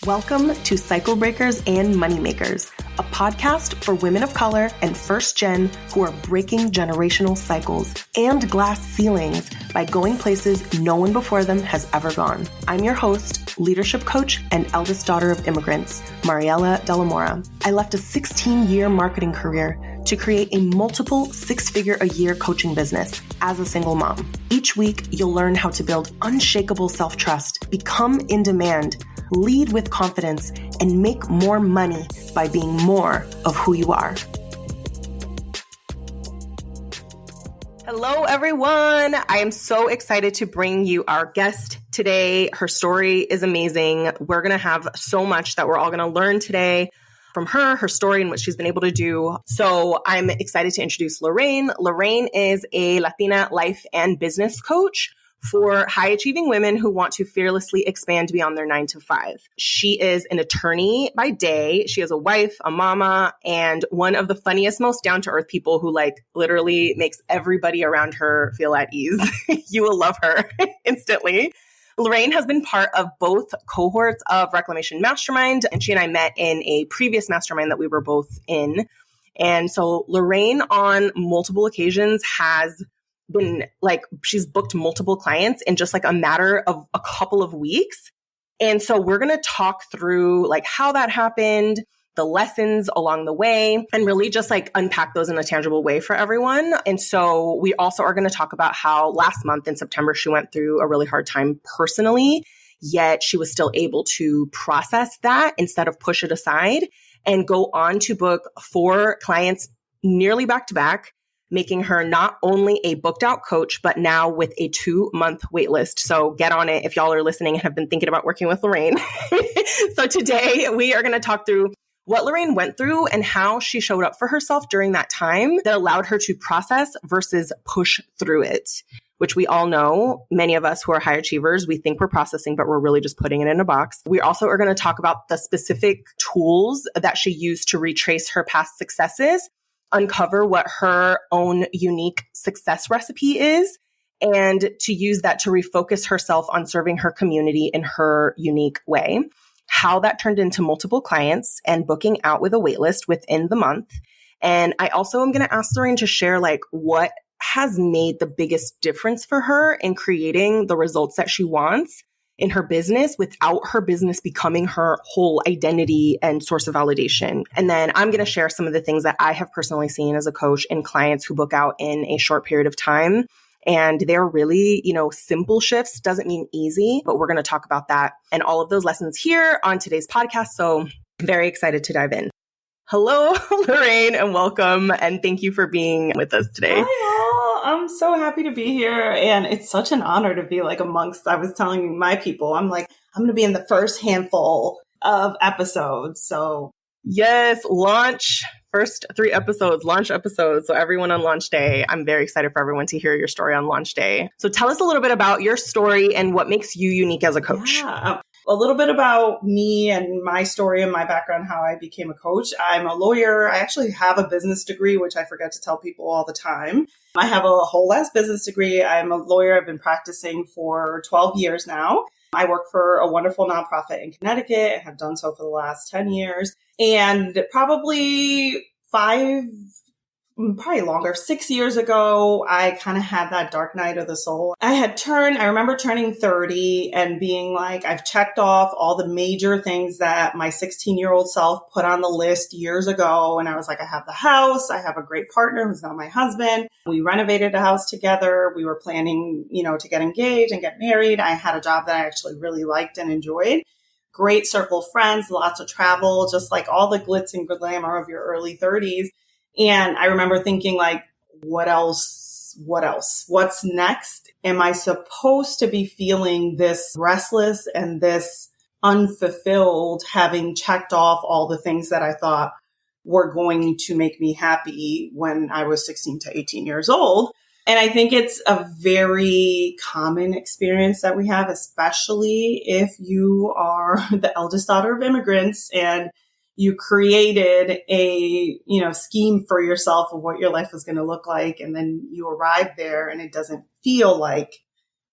Welcome to Cycle Breakers and Moneymakers, a podcast for women of color and first gen who are breaking generational cycles and glass ceilings by going places no one before them has ever gone. I'm your host, leadership coach, and eldest daughter of immigrants, Mariela Delamora. I left a 16-year marketing career to create a multiple six-figure-a-year coaching business as a single mom. Each week, you'll learn how to build unshakable self-trust, become in demand, lead with confidence, and make more money by being more of who you are. Hello, everyone. I am so excited to bring you our guest today. Her story is amazing. We're going to have so much that we're all going to learn today from her story, and what she's been able to do. So I'm excited to introduce Loraine. Loraine is a Latina life and business coach for high-achieving women who want to fearlessly expand beyond their 9-to-5. She is an attorney by day. She is a wife, a mama, and one of the funniest, most down-to-earth people who literally makes everybody around her feel at ease. You will love her instantly. Loraine has been part of both cohorts of Reclamation Mastermind, and she and I met in a previous mastermind that we were both in. And so Loraine on multiple occasions has been she's booked multiple clients in just a matter of a couple of weeks. And so we're going to talk through how that happened, the lessons along the way, and really just unpack those in a tangible way for everyone. And so we also are going to talk about how last month in September, she went through a really hard time personally, yet she was still able to process that instead of push it aside and go on to book 4 clients nearly back to back, making her not only a booked out coach, but now with a 2-month wait list. So get on it if y'all are listening and have been thinking about working with Loraine. So today we are going to talk through what Loraine went through and how she showed up for herself during that time that allowed her to process versus push through it, which we all know, many of us who are high achievers, we think we're processing, but we're really just putting it in a box. We also are going to talk about the specific tools that she used to retrace her past successes, uncover what her own unique success recipe is, and to use that to refocus herself on serving her community in her unique way. How that turned into multiple clients and booking out with a waitlist within the month. And I also am going to ask Loraine to share what has made the biggest difference for her in creating the results that she wants in her business without her business becoming her whole identity and source of validation. And then I'm going to share some of the things that I have personally seen as a coach in clients who book out in a short period of time. And they're really, simple shifts. Doesn't mean easy, but we're going to talk about that and all of those lessons here on today's podcast. So very excited to dive in. Hello, Loraine, and welcome. And thank you for being with us today. Hi, all. I'm so happy to be here. And it's such an honor to be amongst, I was telling my people, I'm going to be in the first handful of episodes. So yes, first 3 episodes, launch episodes. So everyone on launch day, I'm very excited for everyone to hear your story on launch day. So tell us a little bit about your story and what makes you unique as a coach. Yeah. A little bit about me and my story and my background, how I became a coach. I'm a lawyer. I actually have a business degree, which I forget to tell people all the time. I have a whole ass business degree. I'm a lawyer. I've been practicing for 12 years now. I work for a wonderful nonprofit in Connecticut and have done so for the last 10 years. And probably longer, 6 years ago, I kind of had that dark night of the soul. I remember turning 30 and being I've checked off all the major things that my 16-year-old self put on the list years ago. And I was I have the house. I have a great partner who's now my husband. We renovated a house together. We were planning, to get engaged and get married. I had a job that I actually really liked and enjoyed. Great circle of friends, lots of travel, just all the glitz and glamour of your early 30s. And I remember thinking what else? What's next? Am I supposed to be feeling this restless and this unfulfilled, having checked off all the things that I thought were going to make me happy when I was 16 to 18 years old? And I think it's a very common experience that we have, especially if you are the eldest daughter of immigrants and you created a, scheme for yourself of what your life was going to look like. And then you arrive there and it doesn't feel like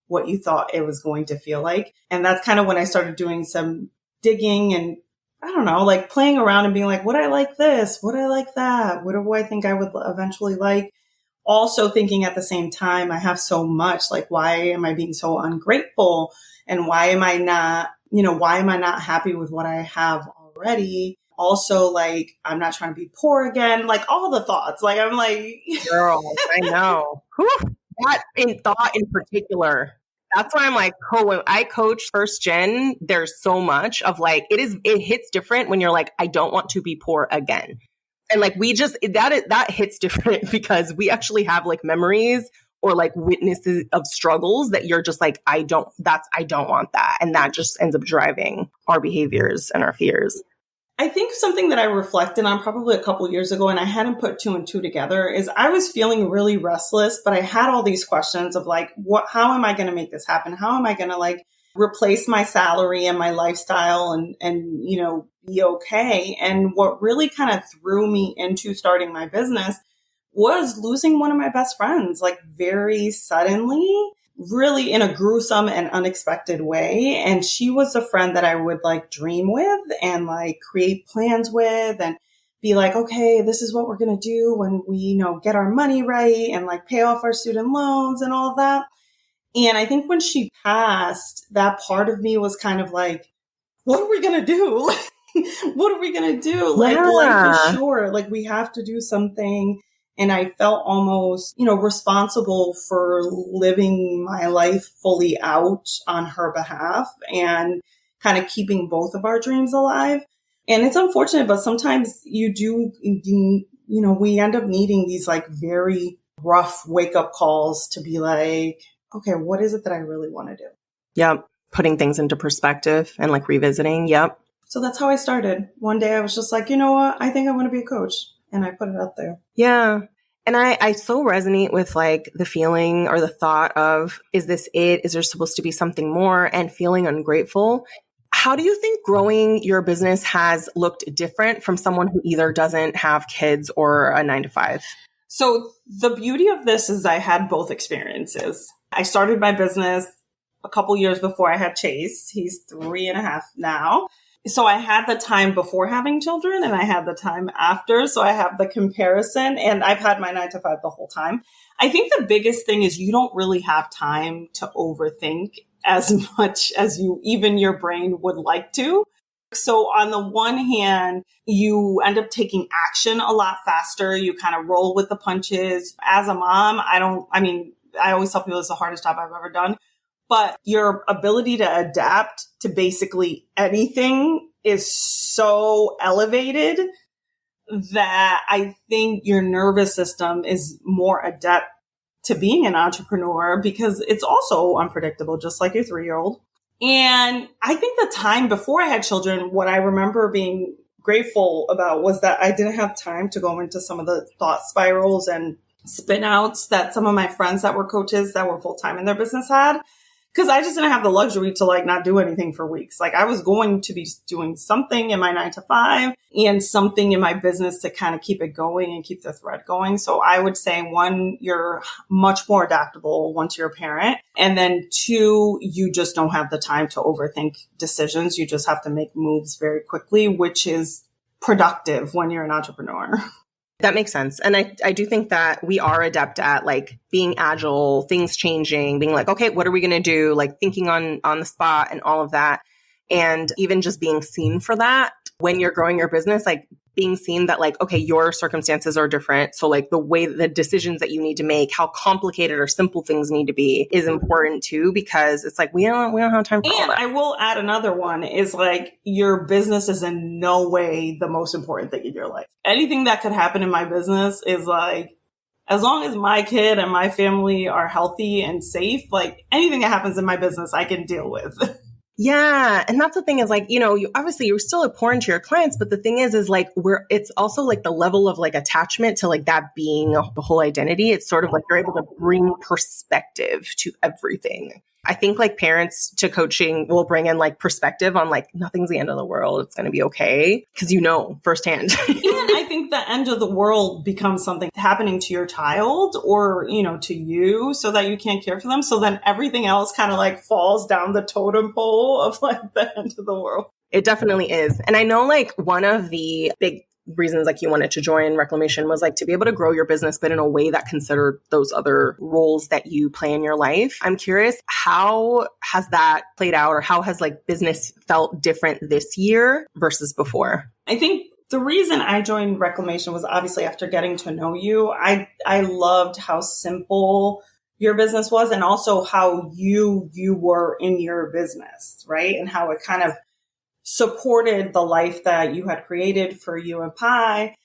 what you thought it was going to feel like. And that's kind of when I started doing some digging and I don't know, like playing around and being like, would I like this? Would I like that? What do I think I would eventually like? Also thinking at the same time, I have so much, like, why am I being so ungrateful? And why am I not, why am I not happy with what I have already? Also, like, I'm not trying to be poor again. Like all the thoughts, like, I'm like, girl, I know. Whew, that in thought in particular. That's why I'm like, when I coach first gen, there's so much of like, it hits different when you're like, I don't want to be poor again. And like, that hits different because we actually have like memories or like witnesses of struggles that you're just like, I don't want that. And that just ends up driving our behaviors and our fears. I think something that I reflected on probably a couple of years ago, and I hadn't put two and two together, is I was feeling really restless, but I had all these questions of like, how am I going to make this happen? How am I going to like replace my salary and my lifestyle and be okay? And what really kind of threw me into starting my business was losing one of my best friends, like very suddenly, really in a gruesome and unexpected way. And she was a friend that I would like dream with and like create plans with and be like, okay, this is what we're going to do when we, get our money right and like pay off our student loans and all of that. And I think when she passed, that part of me was kind of like, what are we going to do? What are we going to do? Like, life is short. Like, we have to do something. And I felt almost, responsible for living my life fully out on her behalf and kind of keeping both of our dreams alive. And it's unfortunate, but sometimes we end up needing these like very rough wake up calls to be like, okay, what is it that I really want to do? Yep. Putting things into perspective and like revisiting. Yep. So that's how I started. One day I was just like, you know what? I think I want to be a coach. And I put it out there. Yeah. And I so resonate with like the feeling or the thought of, is this it? Is there supposed to be something more? And feeling ungrateful. How do you think growing your business has looked different from someone who either doesn't have kids or a 9-to-5? So the beauty of this is I had both experiences. I started my business a couple years before I had Chase. He's 3.5 now. So I had the time before having children and I had the time after. So I have the comparison and I've had my 9-to-5 the whole time. I think the biggest thing is you don't really have time to overthink as much as even your brain would like to. So on the one hand, you end up taking action a lot faster. You kind of roll with the punches. As a mom, I always tell people it's the hardest job I've ever done. But your ability to adapt to basically anything is so elevated that I think your nervous system is more adept to being an entrepreneur because it's also unpredictable, just like your 3-year-old. And I think the time before I had children, what I remember being grateful about was that I didn't have time to go into some of the thought spirals and spin outs that some of my friends that were coaches that were full-time in their business had. Because I just didn't have the luxury to like not do anything for weeks. Like I was going to be doing something in my 9-to-5 and something in my business to kind of keep it going and keep the thread going. So I would say 1, you're much more adaptable once you're a parent. And then 2, you just don't have the time to overthink decisions. You just have to make moves very quickly, which is productive when you're an entrepreneur. That makes sense. And I do think that we are adept at like being agile, things changing, being like, okay, what are we going to do? Like thinking on the spot and all of that. And even just being seen for that when you're growing your business, like being seen that like, okay, your circumstances are different. So like the decisions that you need to make, how complicated or simple things need to be is important too, because it's like, we don't have time for all that. I will add another one is like your business is in no way the most important thing in your life. Anything that could happen in my business is like, as long as my kid and my family are healthy and safe, like anything that happens in my business, I can deal with. Yeah. And that's the thing is like, you're still important to your clients, but the thing is like it's also like the level of like attachment to like that being the whole identity. It's sort of like you're able to bring perspective to everything. I think like parents to coaching will bring in like perspective on like nothing's the end of the world. It's going to be okay. Cause firsthand. And I think the end of the world becomes something happening to your child or, to you so that you can't care for them. So then everything else kind of like falls down the totem pole of like the end of the world. It definitely is. And I know like one of the big reasons like you wanted to join Reclamation was like to be able to grow your business, but in a way that considered those other roles that you play in your life. I'm curious, how has that played out, or how has like business felt different this year versus before? I think the reason I joined Reclamation was obviously after getting to know you. I loved how simple your business was, and also how you were in your business, right? And how it kind of supported the life that you had created for you and Pi.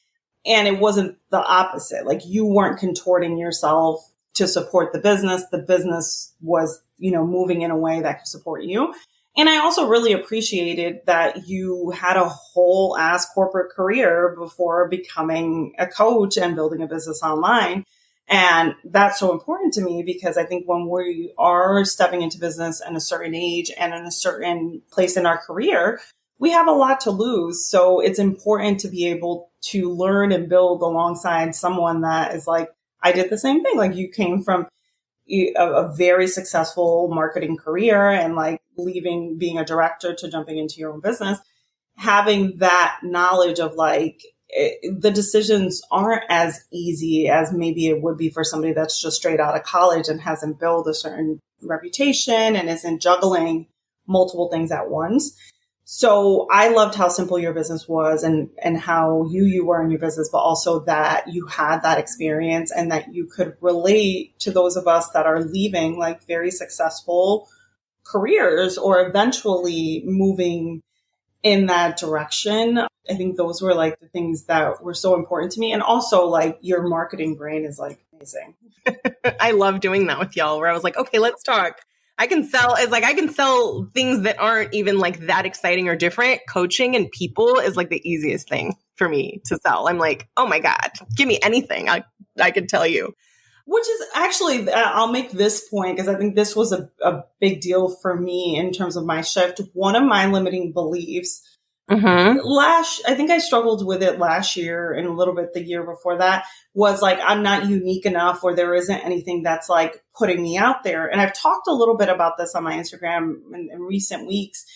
And it wasn't the opposite. Like, you weren't contorting yourself to support the business. The business was, moving in a way that could support you. And I also really appreciated that you had a whole ass corporate career before becoming a coach and building a business online. And that's so important to me, because I think when we are stepping into business at a certain age and in a certain place in our career, we have a lot to lose. So it's important to be able to learn and build alongside someone that is like, I did the same thing. Like, you came from a very successful marketing career and like leaving being a director to jumping into your own business, having that knowledge of like, the decisions aren't as easy as maybe it would be for somebody that's just straight out of college and hasn't built a certain reputation and isn't juggling multiple things at once. So I loved how simple your business was, and how you were in your business, but also that you had that experience and that you could relate to those of us that are leaving like very successful careers or eventually moving in that direction. I think those were like the things that were so important to me. And also like your marketing brain is like amazing. I love doing that with y'all, where I was like, okay, let's talk. I can sell things that aren't even like that exciting or different. Coaching and people is like the easiest thing for me to sell. I'm like, oh my God, give me anything. I can tell you. Which is actually, I'll make this point because I think this was a big deal for me in terms of my shift. One of my limiting beliefs, I think I struggled with it last year and a little bit the year before that, was like, I'm not unique enough, or there isn't anything that's like putting me out there. And I've talked a little bit about this on my Instagram in recent weeks.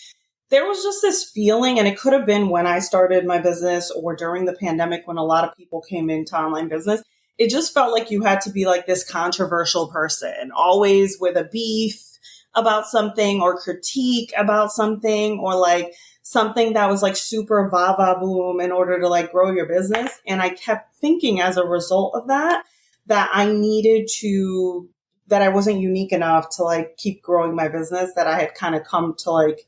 There was just this feeling, and it could have been when I started my business or during the pandemic when a lot of people came into online business. It just felt like you had to be like this controversial person, always with a beef about something or critique about something, or like something that was like super va boom in order to like grow your business. And I kept thinking as a result of that I wasn't unique enough to like keep growing my business, that I had kind of come to like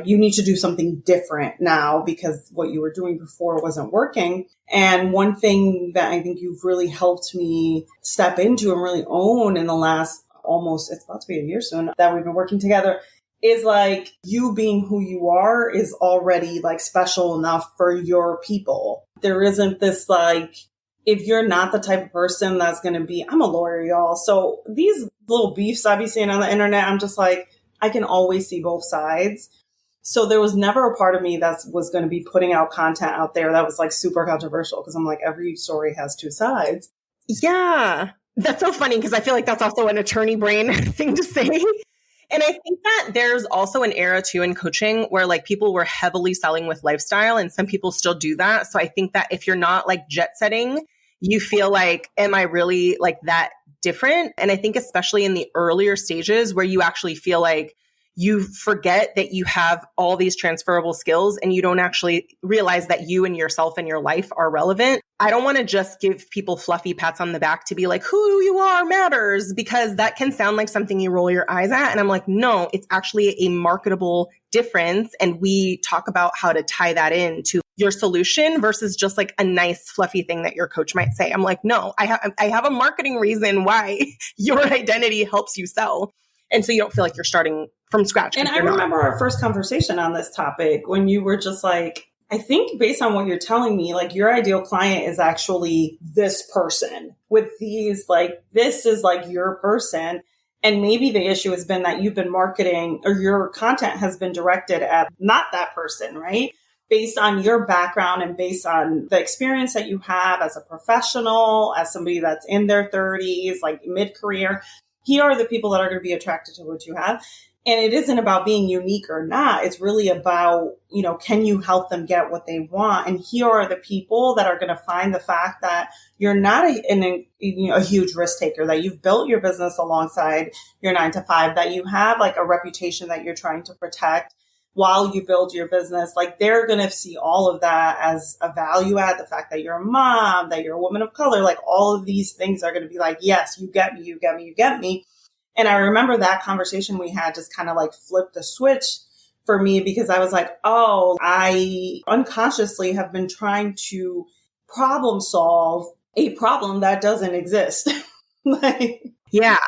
you need to do something different now because what you were doing before wasn't working. And one thing that I think you've really helped me step into and really own in the last it's about to be a year soon that we've been working together, is like, you being who you are is already like special enough for your people. There isn't this like, if you're not the type of person that's going to be, I'm a lawyer, y'all. So these little beefs I be seeing on the internet, I'm just like, I can always see both sides. So there was never a part of me that was going to be putting out content out there that was like super controversial, because I'm like, every story has two sides. Yeah, that's so funny, because I feel like that's also an attorney brain thing to say. And I think that there's also an era too in coaching where like people were heavily selling with lifestyle, and some people still do that. So I think that if you're not like jet setting, you feel like, am I really like that different? And I think especially in the earlier stages where you actually feel like you forget that you have all these transferable skills and you don't actually realize that you and yourself and your life are relevant. I don't want to just give people fluffy pats on the back to be like, who you are matters, because that can sound like something you roll your eyes at. And I'm like, no, it's actually a marketable difference. And we talk about how to tie that into your solution versus just like a nice fluffy thing that your coach might say. I'm like, no, I have a marketing reason why your identity helps you sell. And so you don't feel like you're starting from scratch. And I remember our first conversation on this topic when you were just like, I think based on what you're telling me, like your ideal client is actually this person with these, like, this is like your person. And maybe the issue has been that you've been marketing, or your content has been directed at not that person, right? Based on your background and based on the experience that you have as a professional, as somebody that's in their 30s, like mid-career. Here are the people that are going to be attracted to what you have. And it isn't about being unique or not. It's really about, can you help them get what they want? And here are the people that are going to find the fact that you're not a huge risk taker, that you've built your business alongside your 9 to 5, that you have like a reputation that you're trying to protect while you build your business. Like they're going to see all of that as a value add. The fact that you're a mom, that you're a woman of color, like all of these things are going to be like, yes, you get me, you get me, you get me. And I remember that conversation we had just kind of like flipped a switch for me, because I was like, oh, I unconsciously have been trying to problem solve a problem that doesn't exist. Yeah.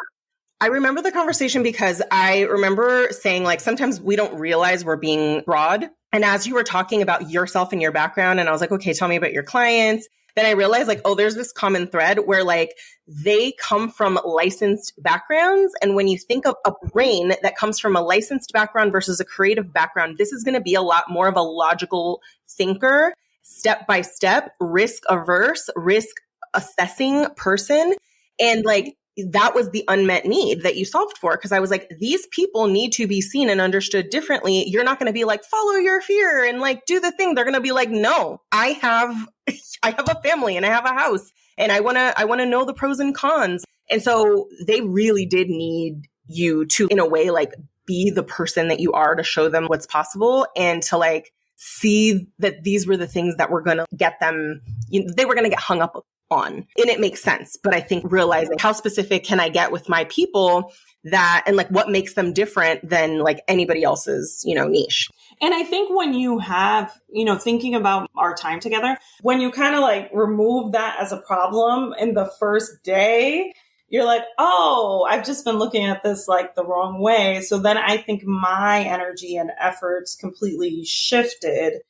I remember the conversation because I remember saying like, sometimes we don't realize we're being broad. And as you were talking about yourself and your background, and I was like, okay, tell me about your clients. Then I realized like, oh, there's this common thread where like they come from licensed backgrounds. And when you think of a brain that comes from a licensed background versus a creative background, this is going to be a lot more of a logical thinker, step by step, risk averse, risk assessing person. And like, that was the unmet need that you solved for. Cause I was like, these people need to be seen and understood differently. You're not going to be like, follow your fear and like, do the thing. They're going to be like, no, I have a family and I have a house and I want to know the pros and cons. And so they really did need you to, in a way, like be the person that you are to show them what's possible and to like see that these were the things that were going to get them, they were going to get hung up on. And it makes sense. But I think realizing how specific can I get with my people that, and like what makes them different than like anybody else's, niche. And I think when you have, thinking about our time together, when you kind of like remove that as a problem in the first day, you're like, oh, I've just been looking at this like the wrong way. So then I think my energy and efforts completely shifted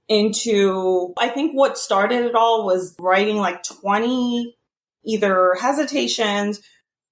into, I think what started it all was writing like 20 either hesitations,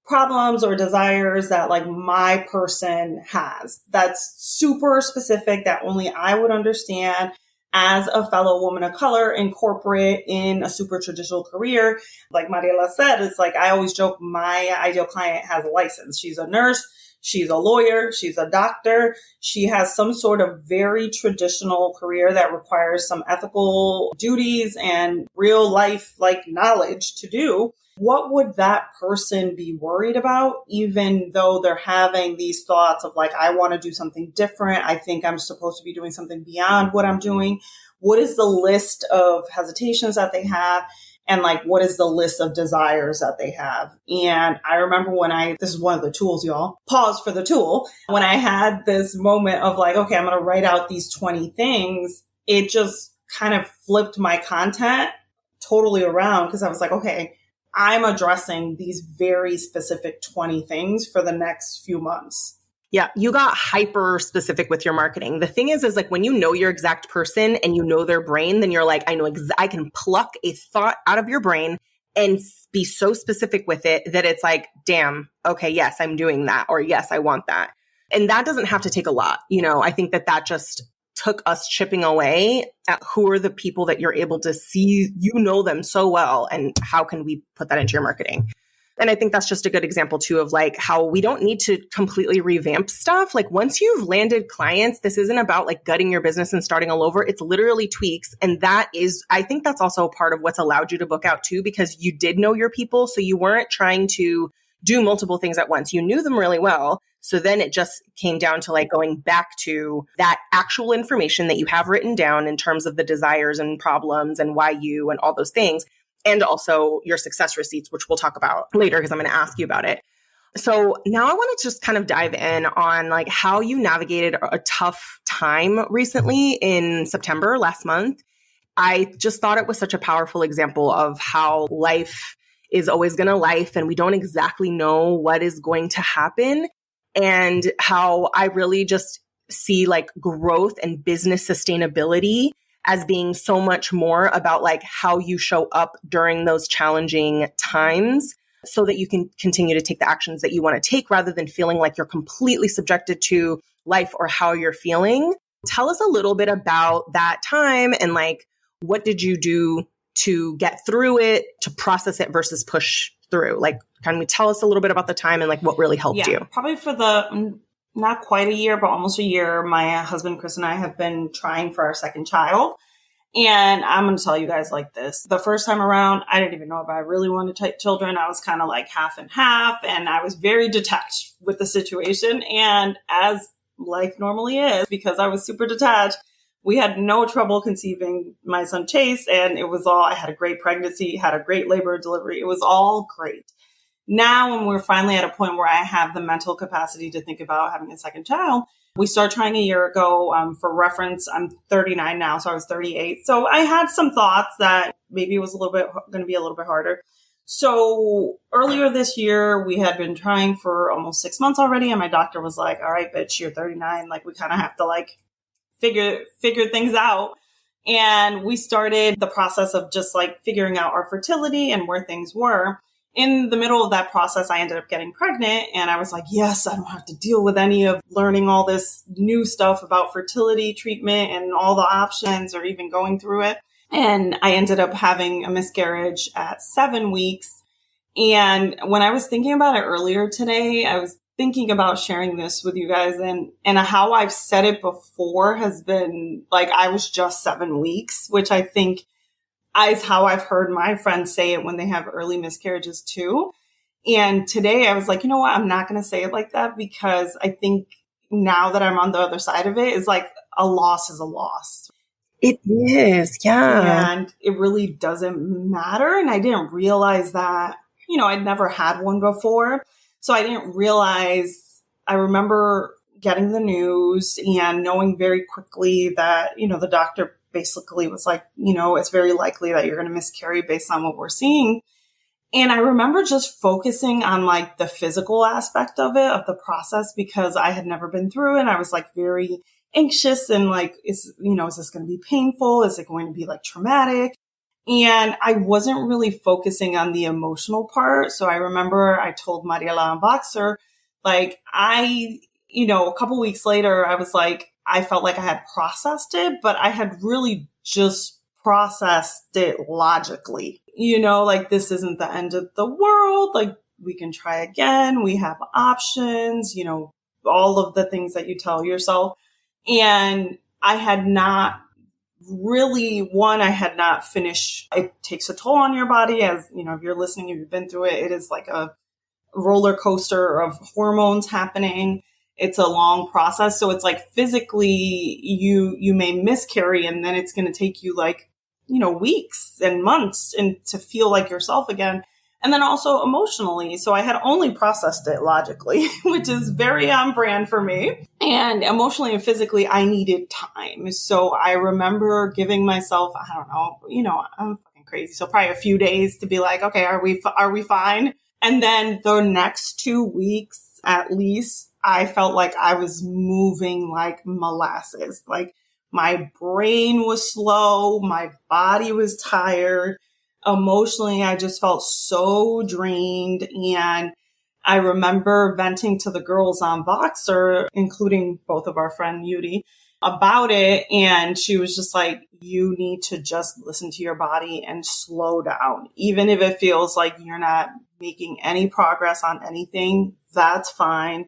problems, or desires that like my person has. That's super specific, that only I would understand as a fellow woman of color in corporate in a super traditional career. Like Mariela said, it's like, I always joke, my ideal client has a license. She's a nurse. She's a lawyer. She's a doctor. She has some sort of very traditional career that requires some ethical duties and real life like knowledge to do. What would that person be worried about, even though they're having these thoughts of like, I want to do something different. I think I'm supposed to be doing something beyond what I'm doing. What is the list of hesitations that they have? And like, what is the list of desires that they have? And I remember this is one of the tools, y'all, pause for the tool. When I had this moment of like, okay, I'm going to write out these 20 things, it just kind of flipped my content totally around, because I was like, okay, I'm addressing these very specific 20 things for the next few months. Yeah, you got hyper specific with your marketing. The thing is like when you know your exact person and you know their brain, then you're like, I can pluck a thought out of your brain and be so specific with it that it's like, damn, okay, yes, I'm doing that. Or yes, I want that. And that doesn't have to take a lot. I think that just took us chipping away at who are the people that you're able to see, them so well, and how can we put that into your marketing? And I think that's just a good example too of like how we don't need to completely revamp stuff. Like once you've landed clients, this isn't about like gutting your business and starting all over. It's literally tweaks. And I think that's also a part of what's allowed you to book out too, because you did know your people. So you weren't trying to do multiple things at once. You knew them really well. So then it just came down to like going back to that actual information that you have written down in terms of the desires and problems and why you and all those things. And also your success receipts, which we'll talk about later because I'm going to ask you about it. So now I want to just kind of dive in on like how you navigated a tough time recently in September last month. I just thought it was such a powerful example of how life is always going to life and we don't exactly know what is going to happen, and how I really just see like growth and business sustainability as being so much more about like how you show up during those challenging times so that you can continue to take the actions that you want to take rather than feeling like you're completely subjected to life or how you're feeling. Tell us a little bit about that time and like, what did you do to get through it, to process it versus push through? Like, can we tell us a little bit about the time and like what really helped you? Probably for the not quite a year, but almost a year, my husband, Chris, and I have been trying for our second child. And I'm going to tell you guys like this. The first time around, I didn't even know if I really wanted children. I was kind of like half and half, and I was very detached with the situation. And as life normally is, because I was super detached, we had no trouble conceiving my son Chase. And it was all, I had a great pregnancy, had a great labor and delivery. It was all great. Now, when we're finally at a point where I have the mental capacity to think about having a second child, we started trying a year ago. For reference, I'm 39 now, so I was 38. So I had some thoughts that maybe it was going to be a little bit harder. So earlier this year, we had been trying for almost 6 months already. And my doctor was like, all right, bitch, you're 39. Like, we kind of have to like figure things out. And we started the process of just like figuring out our fertility and where things were. In the middle of that process, I ended up getting pregnant, and I was like, yes, I don't have to deal with any of learning all this new stuff about fertility treatment and all the options or even going through it. And I ended up having a miscarriage at 7 weeks. And when I was thinking about it earlier today, I was thinking about sharing this with you guys, and how I've said it before has been like, I was just 7 weeks, which I think is how I've heard my friends say it when they have early miscarriages too. And today I was like, you know what? I'm not going to say it like that, because I think now that I'm on the other side of it, is like a loss is a loss. It is. Yeah. And it really doesn't matter. And I didn't realize that, I'd never had one before. So I didn't realize, I remember getting the news and knowing very quickly that, the doctor basically was like, it's very likely that you're going to miscarry based on what we're seeing. And I remember just focusing on like the physical aspect of it, of the process, because I had never been through it. And I was like very anxious and like, is this going to be painful? Is it going to be like traumatic? And I wasn't really focusing on the emotional part. So I remember I told Mariela and Boxer, like a couple weeks later, I was like, I felt like I had processed it, but I had really just processed it logically. Like, this isn't the end of the world. Like, we can try again. We have options, all of the things that you tell yourself. And I had not really, I had not finished. It takes a toll on your body, as, if you're listening, if you've been through it, it is like a roller coaster of hormones happening. It's a long process. So it's like physically you may miscarry, and then it's going to take you like, weeks and months and to feel like yourself again. And then also emotionally. So I had only processed it logically, which is very on brand for me. And emotionally and physically, I needed time. So I remember giving myself, I don't know, I'm fucking crazy. So probably a few days to be like, okay, are we fine? And then the next 2 weeks, at least, I felt like I was moving like molasses. Like, my brain was slow. My body was tired. Emotionally, I just felt so drained. And I remember venting to the girls on Voxer, including both of our friend Yudi, about it. And she was just like, you need to just listen to your body and slow down. Even if it feels like you're not making any progress on anything, that's fine.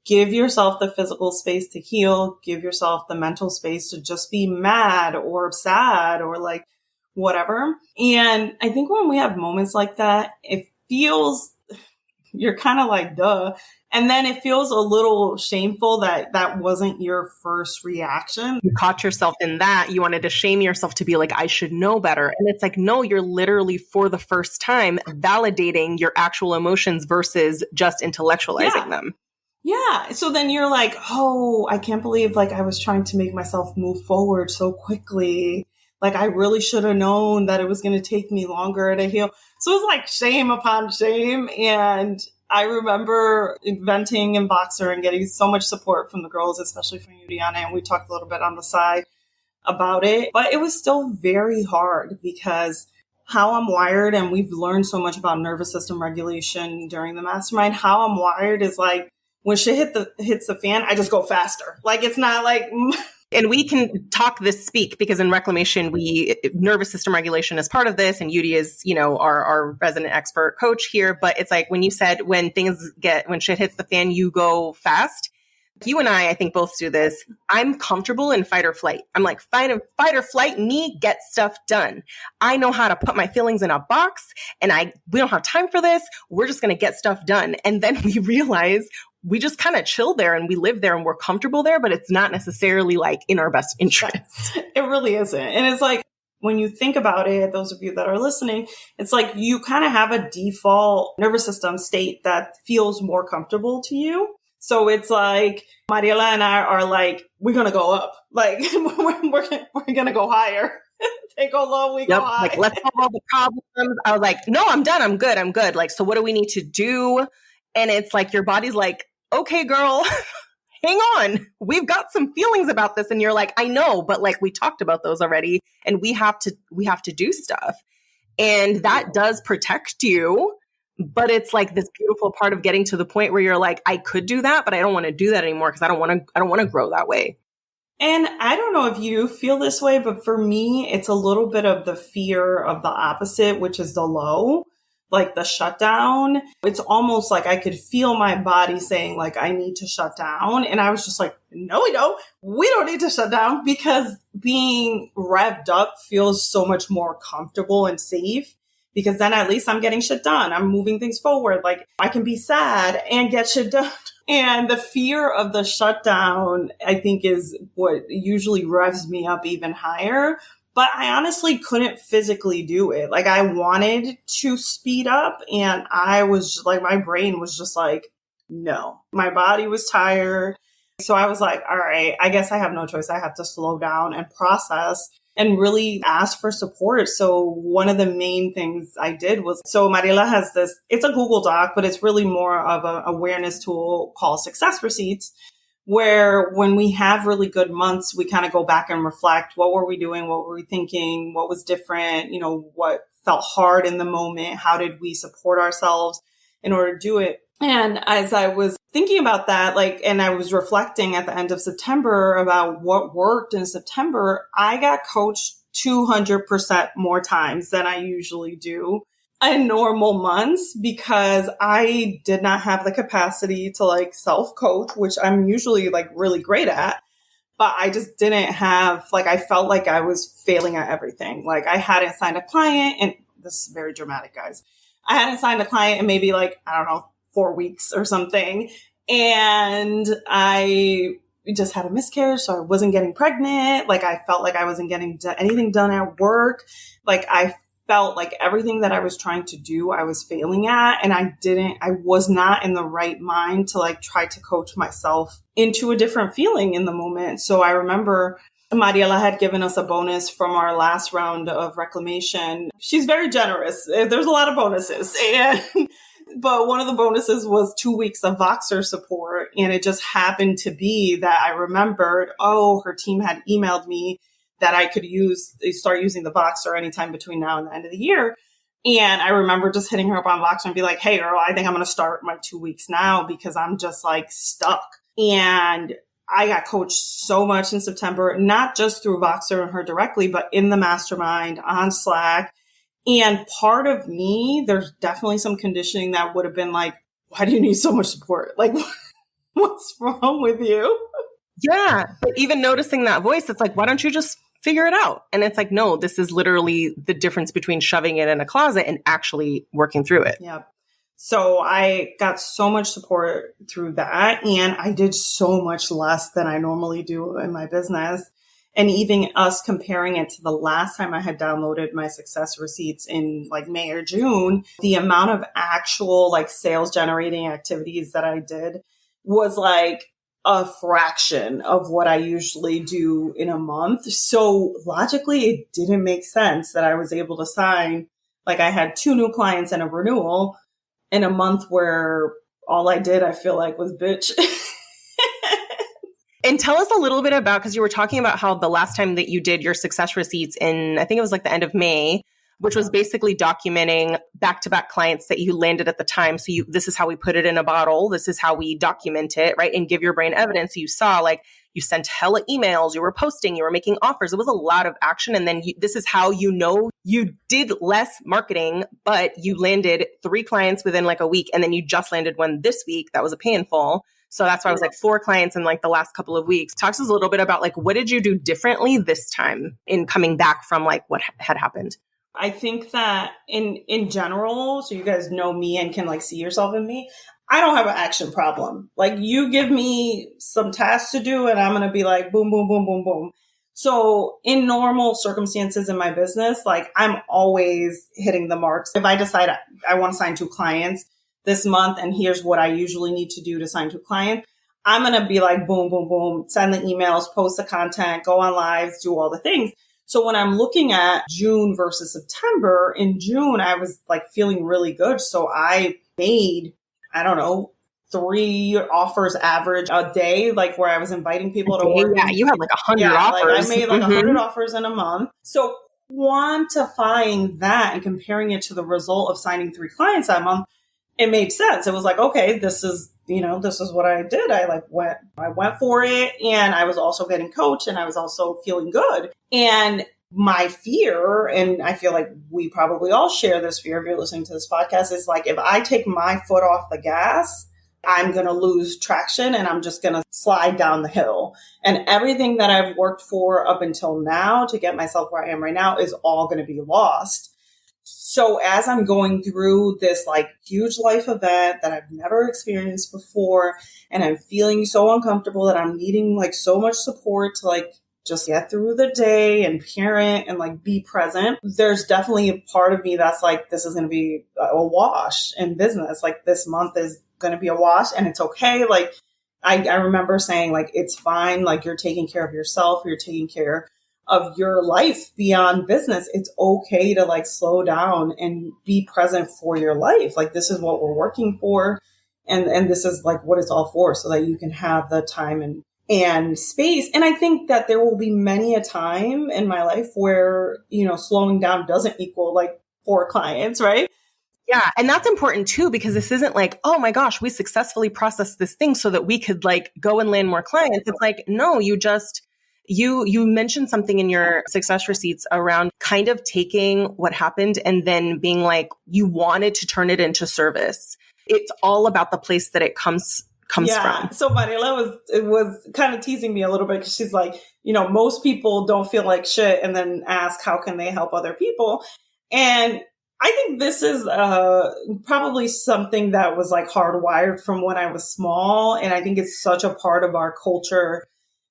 Give yourself the physical space to heal. Give yourself the mental space to just be mad or sad or like whatever. And I think when we have moments like that, it feels, you're kind of like, duh. And then it feels a little shameful that that wasn't your first reaction. You caught yourself in that. You wanted to shame yourself to be like, I should know better. And it's like, no, you're literally for the first time validating your actual emotions versus just intellectualizing them. Yeah. So then you're like, oh, I can't believe like I was trying to make myself move forward so quickly. Like, I really should have known that it was going to take me longer to heal. So it was like shame upon shame. And I remember venting in Boxer and getting so much support from the girls, especially from Juliana. And we talked a little bit on the side about it, but it was still very hard because how I'm wired, and we've learned so much about nervous system regulation during the mastermind, how I'm wired is like, when shit hits the fan, I just go faster. Like, it's not like... And we can talk this speak because in Reclamation, nervous system regulation is part of this. And Yudi is, our resident expert coach here. But it's like when you said when shit hits the fan, you go fast. You and I think both do this. I'm comfortable in fight or flight. I'm like, fight or flight, me, get stuff done. I know how to put my feelings in a box and we don't have time for this. We're just going to get stuff done. And then we realize we just kind of chill there and we live there and we're comfortable there, but it's not necessarily like in our best interest. It really isn't. And it's like, when you think about it, those of you that are listening, it's like you kind of have a default nervous system state that feels more comfortable to you. So it's like Mariela and I are like, we're going to go up. Like we're going to go higher. They go low, we go high. Like, let's solve all the problems. I was like, no, I'm done. I'm good. Like, so what do we need to do? And it's like, your body's like, okay, girl, hang on. We've got some feelings about this. And you're like, I know, but like we talked about those already and we have to do stuff. And that does protect you. But it's like this beautiful part of getting to the point where you're like, I could do that, but I don't want to do that anymore because I don't want to grow that way. And I don't know if you feel this way, but for me, it's a little bit of the fear of the opposite, which is the low, like the shutdown. It's almost like I could feel my body saying like, I need to shut down. And I was just like, no, we don't. We don't need to shut down because being revved up feels so much more comfortable and safe. Because then at least I'm getting shit done. I'm moving things forward. Like I can be sad and get shit done. And the fear of the shutdown, I think, is what usually revs me up even higher. But I honestly couldn't physically do it. Like I wanted to speed up and I was just, like, my brain was just like, no. My body was tired. So I was like, all right, I guess I have no choice. I have to slow down and process and really ask for support. So one of the main things I did was, so Mariela has this, it's a Google Doc, but it's really more of an awareness tool called Success Receipts, where when we have really good months, we kind of go back and reflect, what were we doing? What were we thinking? What was different? You know, what felt hard in the moment? How did we support ourselves in order to do it? And as I was thinking about that, and I was reflecting at the end of September about what worked in September, I got coached 200% more times than I usually do in normal months because I did not have the capacity to self-coach, which I'm usually really great at. But I just didn't have, I felt like I was failing at everything. I hadn't signed a client, and this is very dramatic, guys. I hadn't signed a client in maybe 4 weeks or something. And I just had a miscarriage. So I wasn't getting pregnant. I felt like I wasn't getting anything done at work. I felt like everything that I was trying to do, I was failing at. And I was not in the right mind to try to coach myself into a different feeling in the moment. So I remember Mariela had given us a bonus from our last round of reclamation. She's very generous. There's a lot of bonuses. But one of the bonuses was 2 weeks of Voxer support. And it just happened to be that I remembered, her team had emailed me that I could start using the Voxer anytime between now and the end of the year. And I remember just hitting her up on Voxer and be like, hey girl, I think I'm going to start my 2 weeks now because I'm just stuck. And I got coached so much in September, not just through Voxer and her directly, but in the mastermind, on Slack. And part of me, there's definitely some conditioning that would have been why do you need so much support? What's wrong with you? Yeah. But even noticing that voice, it's why don't you just figure it out? And it's no, this is literally the difference between shoving it in a closet and actually working through it. Yeah. So I got so much support through that. And I did so much less than I normally do in my business. And even us comparing it to the last time I had downloaded my Success Receipts in May or June, the amount of actual sales generating activities that I did was a fraction of what I usually do in a month. So logically, it didn't make sense that I was able to sign, I had 2 new clients and a renewal in a month where all I did, I feel was bitch. And tell us a little bit about, because you were talking about how the last time that you did your Success Receipts in, I think it was the end of May, which was basically documenting back-to-back clients that you landed at the time. So this is how we put it in a bottle. This is how we document it, right? And give your brain evidence. You saw you sent hella emails, you were posting, you were making offers. It was a lot of action. And then this is how you did less marketing, but you landed 3 clients within a week. And then you just landed one this week. That was a pay in full. So that's why I was like 4 clients in like the last couple of weeks. Talk to us a little bit about like, what did you do differently this time in coming back from like what had happened? I think that in general, so you guys know me and can like see yourself in me, I don't have an action problem. Like you give me some tasks to do and I'm going to be like, boom, boom, boom, boom, boom. So in normal circumstances in my business, like I'm always hitting the marks. If I decide I want to sign 2 clients this month and here's what I usually need to do to sign 2 clients, I'm going to be like, boom, boom, boom, send the emails, post the content, go on lives, do all the things. So when I'm looking at June versus September, in June, I was like feeling really good. So I made, I don't know, 3 offers average a day, like where I was inviting people to work. Yeah, you had like 100 offers. Like I made like 100 offers in a month. So quantifying that and comparing it to the result of signing 3 clients that month, it made sense. It was like, okay, this is what I did. I went for it. And I was also getting coached and I was also feeling good. And my fear, and I feel like we probably all share this fear if you're listening to this podcast, is like, if I take my foot off the gas, I'm going to lose traction and I'm just going to slide down the hill. And everything that I've worked for up until now to get myself where I am right now is all going to be lost. So as I'm going through this like huge life event that I've never experienced before, and I'm feeling so uncomfortable that I'm needing like so much support to like just get through the day and parent and like be present, there's definitely a part of me that's like, this is going to be a wash in business. Like this month is going to be a wash and it's okay. Like I remember saying like, it's fine. Like you're taking care of yourself. You're taking care of your life beyond business. It's okay to like slow down and be present for your life. Like this is what we're working for. And this is like what it's all for, so that you can have the time and space. And I think that there will be many a time in my life where, slowing down doesn't equal like 4 clients, right? Yeah. And that's important too, because this isn't like, oh my gosh, we successfully processed this thing so that we could like go and land more clients. It's like, no, you mentioned something in your success receipts around kind of taking what happened and then being like, you wanted to turn it into service. It's all about the place that it comes from. So Mariela was kind of teasing me a little bit because she's like, most people don't feel like shit and then ask, how can they help other people? And I think this is probably something that was like hardwired from when I was small. And I think it's such a part of our culture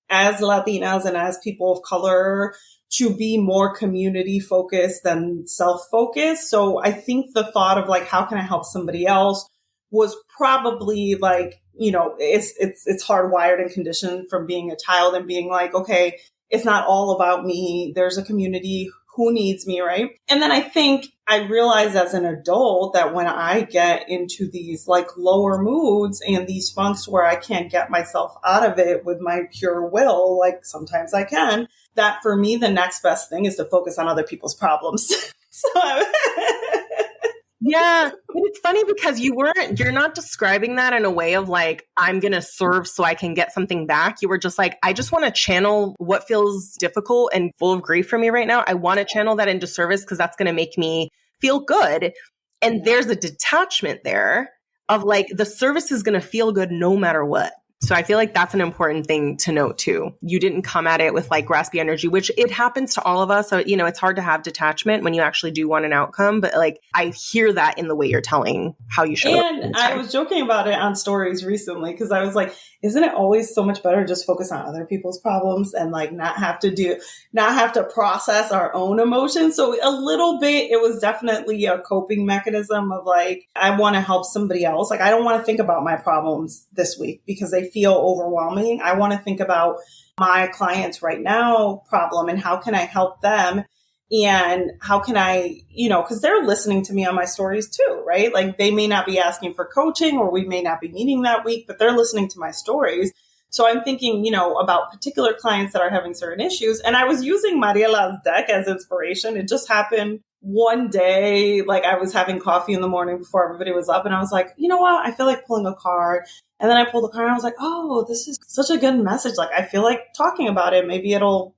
as Latinas and as people of color to be more community focused than self-focused. So I think the thought of like, how can I help somebody else was probably like, it's hardwired and conditioned from being a child and being like, okay, it's not all about me. There's a community who needs me, right? And then I think I realized as an adult that when I get into these like lower moods and these funks where I can't get myself out of it with my pure will, like sometimes I can, that for me, the next best thing is to focus on other people's problems. Yeah. But it's funny because you're not describing that in a way of like, I'm going to serve so I can get something back. You were just like, I just want to channel what feels difficult and full of grief for me right now. I want to channel that into service because that's going to make me feel good. And there's a detachment there of like, the service is going to feel good no matter what. So I feel like that's an important thing to note too. You didn't come at it with like graspy energy, which it happens to all of us. So, it's hard to have detachment when you actually do want an outcome. But like, I hear that in the way you're telling how you show up. And I was joking about it on stories recently because I was like, isn't it always so much better just focus on other people's problems and like not have to process our own emotions? So a little bit, it was definitely a coping mechanism of like, I want to help somebody else. Like, I don't want to think about my problems this week because they feel overwhelming. I want to think about my clients right now problem and how can I help them? And how can I, because they're listening to me on my stories too, right? Like they may not be asking for coaching or we may not be meeting that week, but they're listening to my stories. So I'm thinking, about particular clients that are having certain issues. And I was using Mariela's deck as inspiration. It just happened one day, like I was having coffee in the morning before everybody was up. And I was like, you know what? I feel like pulling a card. And then I pulled the card and I was like, oh, this is such a good message. Like, I feel like talking about it. Maybe it'll,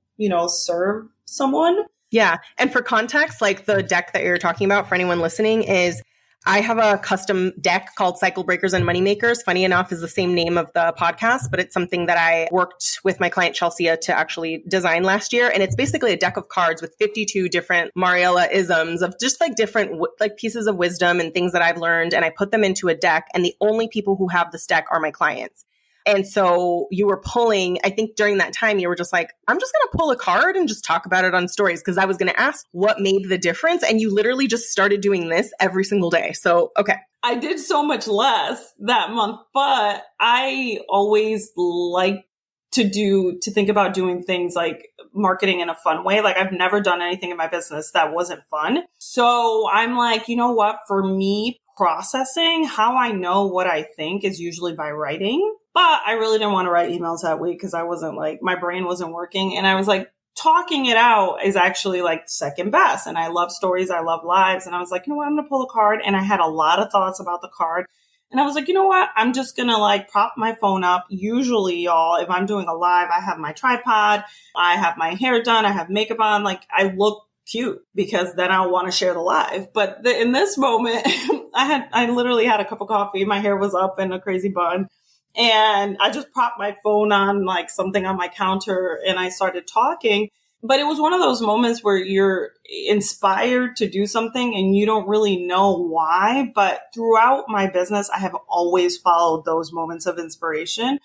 serve someone. Yeah. And for context, like the deck that you're talking about for anyone listening is I have a custom deck called Cycle Breakers and Moneymakers. Funny enough, is the same name of the podcast, but it's something that I worked with my client Chelsea to actually design last year. And it's basically a deck of cards with 52 different Mariella isms of just like different like pieces of wisdom and things that I've learned. And I put them into a deck. And the only people who have this deck are my clients. And so you were pulling, I think during that time, you were just like, I'm just going to pull a card and just talk about it on stories because I was going to ask what made the difference. And you literally just started doing this every single day. So, okay. I did so much less that month, but I always like to think about doing things like marketing in a fun way. Like I've never done anything in my business that wasn't fun. So I'm like, you know what? For me, processing how I know what I think is usually by writing. But I really didn't want to write emails that week because I wasn't like, my brain wasn't working. And I was like, talking it out is actually like second best. And I love stories. I love lives. And I was like, you know what? I'm going to pull a card. And I had a lot of thoughts about the card. And I was like, you know what? I'm just going to like prop my phone up. Usually, y'all, if I'm doing a live, I have my tripod. I have my hair done. I have makeup on. Like I look cute because then I'll want to share the live. But in this moment, I literally had a cup of coffee. My hair was up in a crazy bun. And I just propped my phone on like something on my counter and I started talking. But it was one of those moments where you're inspired to do something and you don't really know why. But throughout my business, I have always followed those moments of inspiration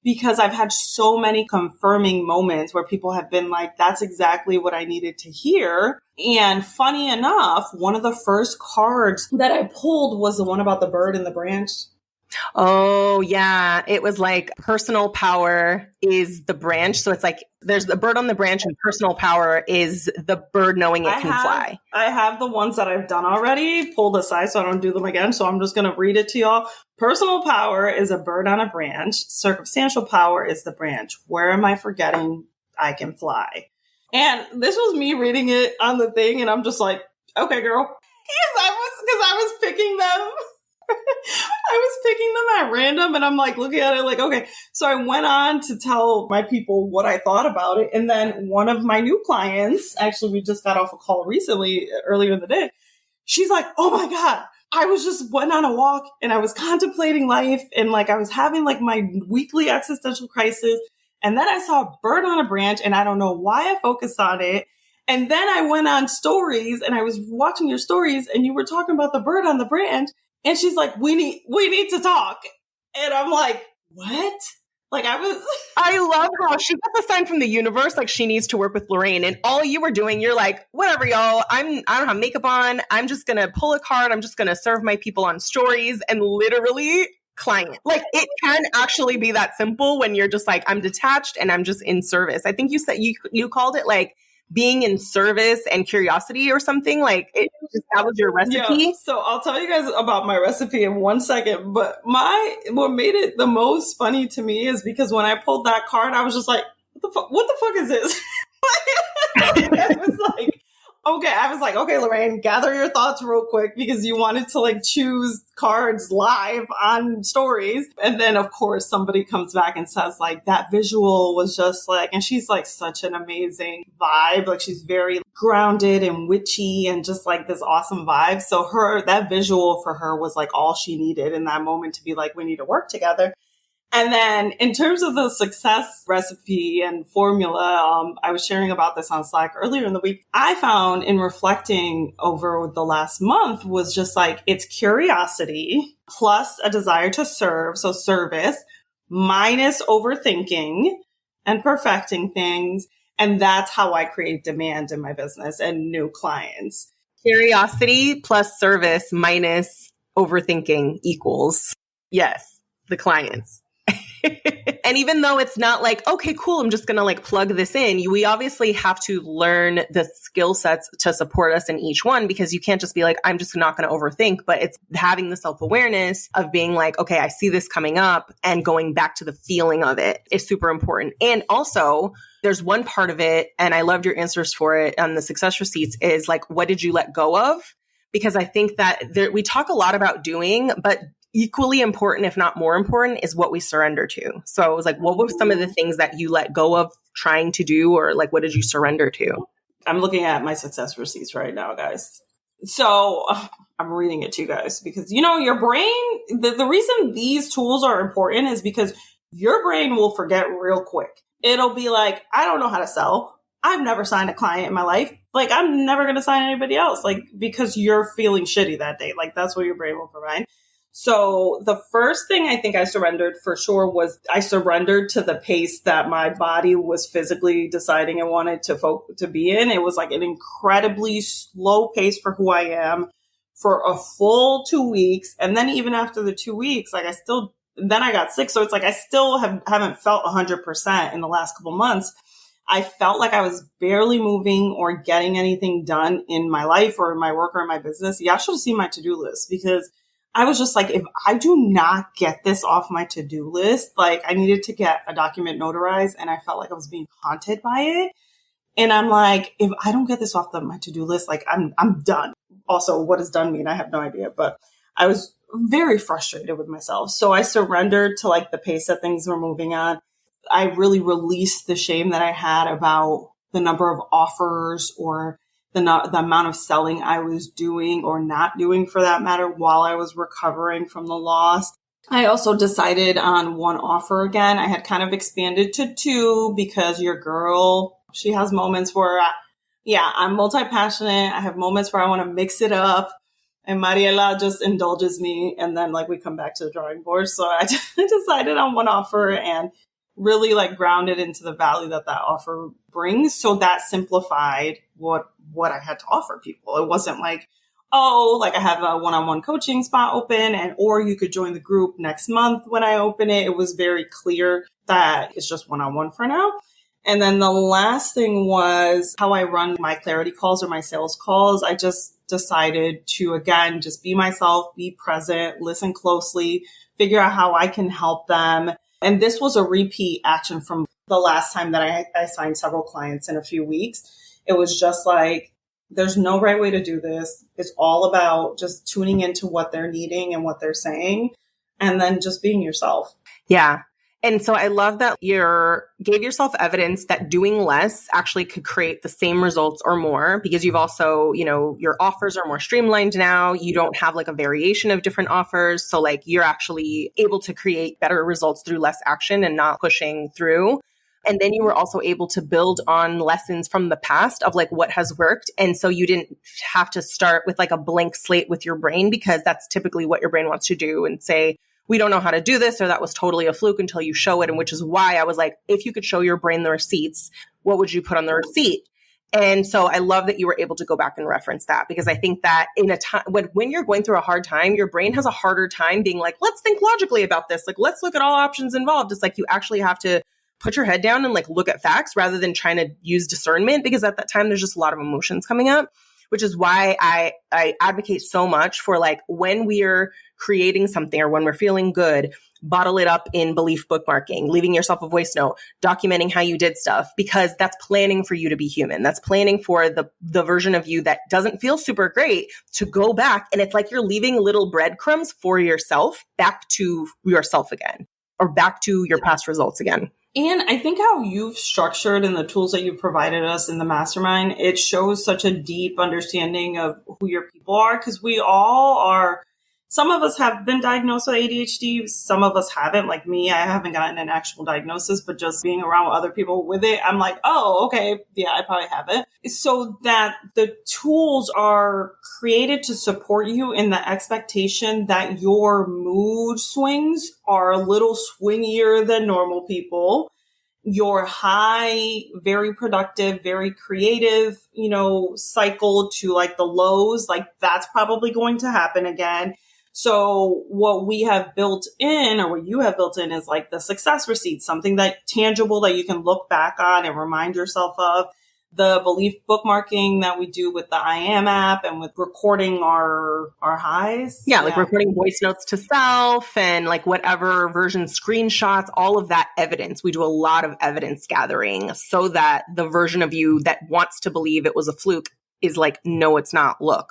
because I've had so many confirming moments where people have been like, that's exactly what I needed to hear. And funny enough, one of the first cards that I pulled was the one about the bird in the branch. Oh, yeah. It was like personal power is the branch. So it's like there's the bird on the branch and personal power is the bird knowing it can fly. I have the ones that I've done already pulled aside so I don't do them again. So I'm just going to read it to y'all. Personal power is a bird on a branch. Circumstantial power is the branch. Where am I forgetting I can fly? And this was me reading it on the thing. And I'm just like, okay, girl. Because I was picking them. I was picking them at random and I'm like looking at it like, okay. So I went on to tell my people what I thought about it. And then one of my new clients, actually, we just got off a call recently, earlier in the day. She's like, oh my God, I was just went on a walk and I was contemplating life. And like, I was having like my weekly existential crisis. And then I saw a bird on a branch and I don't know why I focused on it. And then I went on stories and I was watching your stories and you were talking about the bird on the branch. And she's like, we need to talk. And I'm like, what? Like I love how she got the sign from the universe. Like she needs to work with Loraine and all you were doing, you're like, whatever, y'all, I don't have makeup on. I'm just going to pull a card. I'm just going to serve my people on stories and literally client. Like it can actually be that simple when you're just like, I'm detached and I'm just in service. I think you said you called it like being in service and curiosity or something like that was your recipe. Yeah. So I'll tell you guys about my recipe in 1 second. But what made it the most funny to me is because when I pulled that card, I was just like, what the fuck is this? I was like, okay, Loraine, gather your thoughts real quick because you wanted to like choose cards live on stories. And then of course somebody comes back and says like that visual was just like, and she's like such an amazing vibe. Like she's very grounded and witchy and just like this awesome vibe. So that visual for her was like all she needed in that moment to be like, we need to work together. And then in terms of the success recipe and formula, I was sharing about this on Slack earlier in the week. I found in reflecting over the last month was just like, it's curiosity plus a desire to serve. So service minus overthinking and perfecting things. And that's how I create demand in my business and new clients. Curiosity plus service minus overthinking equals, yes, the clients. And even though it's not like, okay, cool, I'm just going to like plug this in, we obviously have to learn the skill sets to support us in each one because you can't just be like, I'm just not going to overthink, but it's having the self-awareness of being like, okay, I see this coming up and going back to the feeling of it is super important. And also there's one part of it, and I loved your answers for it on the success receipts is like, what did you let go of? Because I think that we talk a lot about doing, but equally important, if not more important, is what we surrender to. So I was like, what were some of the things that you let go of trying to do, or like, what did you surrender to? I'm looking at my success receipts right now, guys. So I'm reading it to you guys because, your brain, the reason these tools are important is because your brain will forget real quick. It'll be like, I don't know how to sell. I've never signed a client in my life. Like, I'm never going to sign anybody else. Like, because you're feeling shitty that day. Like, that's what your brain will provide. So the first thing I think I surrendered for sure was I surrendered to the pace that my body was physically deciding I wanted to be in. It was like an incredibly slow pace for who I am for a full 2 weeks. And then even after the 2 weeks, like then I got sick. So it's like, I still haven't felt 100% in the last couple months. I felt like I was barely moving or getting anything done in my life or in my work or in my business. Y'all should have seen my to-do list because I was just like, if I do not get this off my to-do list, like I needed to get a document notarized and I felt like I was being haunted by it. And I'm like, if I don't get this off my to-do list, like I'm done. Also, what does done mean? I have no idea, but I was very frustrated with myself. So I surrendered to like the pace that things were moving on. I really released the shame that I had about the number of offers or the amount of selling I was doing or not doing for that matter while I was recovering from the loss. I also decided on one offer again. I had kind of expanded to two because your girl, she has moments where, I'm multi-passionate. I have moments where I want to mix it up. And Mariela just indulges me. And then like we come back to the drawing board. So I decided on one offer and really like grounded into the value that offer brings. So that simplified what I had to offer people. It wasn't like, oh, like I have a one-on-one coaching spot open or you could join the group next month when I open it. It was very clear that it's just one-on-one for now. And then the last thing was how I run my clarity calls or my sales calls. I just decided to, again, just be myself, be present, listen closely, figure out how I can help them. And this was a repeat action from the last time that I signed several clients in a few weeks. It was just like, there's no right way to do this. It's all about just tuning into what they're needing and what they're saying, and then just being yourself. Yeah. And so I love that you gave yourself evidence that doing less actually could create the same results or more, because you've also, your offers are more streamlined now. You don't have like a variation of different offers. So like you're actually able to create better results through less action and not pushing through. And then you were also able to build on lessons from the past of like what has worked. And so you didn't have to start with like a blank slate with your brain, because that's typically what your brain wants to do and say, we don't know how to do this, or that was totally a fluke until you show it. And which is why I was like, if you could show your brain the receipts, what would you put on the receipt? And so I love that you were able to go back and reference that, because I think that in a time when you're going through a hard time, your brain has a harder time being like, let's think logically about this. Like, let's look at all options involved. It's like you actually have to put your head down and like look at facts rather than trying to use discernment, because at that time there's just a lot of emotions coming up, which is why I advocate so much for like when we're creating something or when we're feeling good, bottle it up in belief bookmarking, leaving yourself a voice note, documenting how you did stuff, because that's planning for you to be human. That's planning for the version of you that doesn't feel super great to go back. And it's like you're leaving little breadcrumbs for yourself back to yourself again, or back to your past results again. And I think how you've structured and the tools that you've provided us in the mastermind, it shows such a deep understanding of who your people are, because we all are. Some of us have been diagnosed with ADHD. Some of us haven't. Like me, I haven't gotten an actual diagnosis, but just being around other people with it, I'm like, oh, okay, yeah, I probably have it. So that the tools are created to support you in the expectation that your mood swings are a little swingier than normal people. Your high, very productive, very creative, cycle to like the lows, like that's probably going to happen again. So what we have built in, or what you have built in, is like the success receipt, something that tangible that you can look back on and remind yourself of. The belief bookmarking that we do with the I Am app and with recording our highs. Yeah, like recording voice notes to self and like whatever version screenshots, all of that evidence. We do a lot of evidence gathering so that the version of you that wants to believe it was a fluke is like, no, it's not. Look,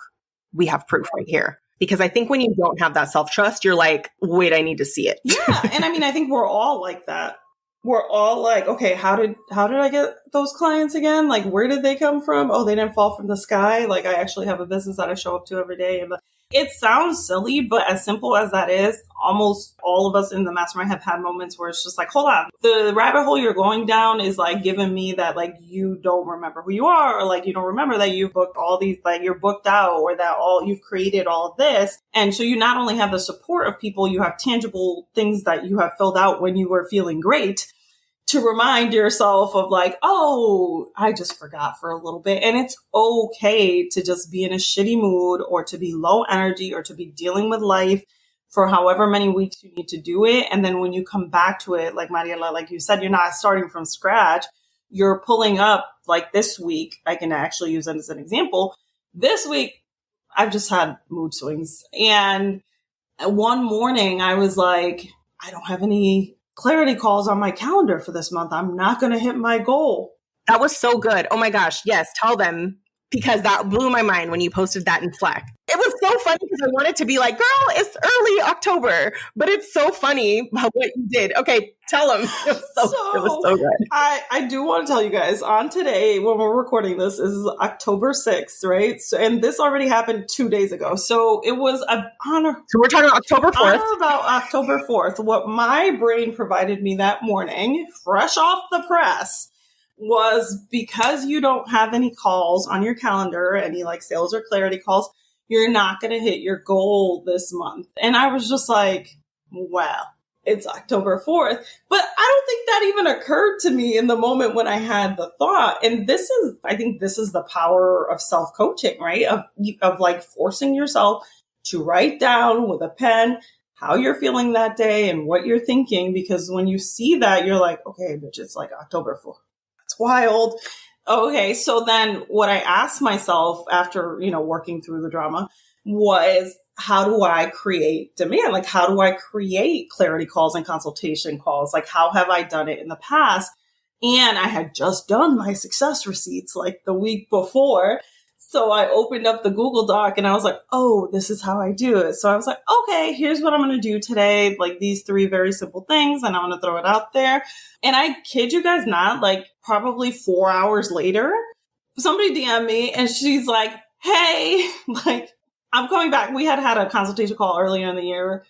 we have proof right here. Because I think when you don't have that self-trust, you're like, wait, I need to see it. Yeah. And I mean, I think we're all like that. we're all like, okay, how did I get those clients again? Like, where did they come from? Oh, they didn't fall from the sky. Like, I actually have a business that I show up to every day. And it sounds silly, but as simple as that is, almost all of us in the mastermind have had moments where it's just like, hold on, the rabbit hole you're going down is like giving me that like you don't remember who you are, or like you don't remember that you've booked all these, like you're booked out, or that you've created all of this. And so you not only have the support of people, you have tangible things that you have filled out when you were feeling great, to remind yourself of like, oh, I just forgot for a little bit. And it's okay to just be in a shitty mood, or to be low energy, or to be dealing with life for however many weeks you need to do it. And then when you come back to it, like Mariela, like you said, you're not starting from scratch. You're pulling up, like this week, I can actually use it as an example. This week, I've just had mood swings. And one morning I was like, I don't have any clarity calls on my calendar for this month. I'm not going to hit my goal. That was so good. Oh my gosh. Yes. Tell them, because that blew my mind when you posted that in Slack. It was so funny because I wanted to be like, girl, it's early October, but it's so funny what you did. Okay. Tell them. It was so good. I do want to tell you guys, on today, when we're recording this, is October 6th, right? So, and this already happened 2 days ago. So it was an honor. So we're talking about October 4th. Honor about October 4th. What my brain provided me that morning, fresh off the press, was because you don't have any calls on your calendar, any like sales or clarity calls, you're not going to hit your goal this month. And I was just like, well, it's October 4th. But I don't think that even occurred to me in the moment when I had the thought. And I think this is the power of self-coaching, right? Of like forcing yourself to write down with a pen how you're feeling that day and what you're thinking. Because when you see that, you're like, okay, bitch, it's like October 4th. It's wild. Okay. So then what I asked myself after, working through the drama was, how do I create demand? Like, how do I create clarity calls and consultation calls? Like, how have I done it in the past? And I had just done my success receipts like the week before. So I opened up the Google Doc and I was like, oh, this is how I do it. So I was like, okay, here's what I'm going to do today. Like these 3 very simple things. And I'm going to throw it out there. And I kid you guys not, like probably 4 hours later, somebody DM'd me and she's like, hey, like, I'm coming back. We had a consultation call earlier in the year.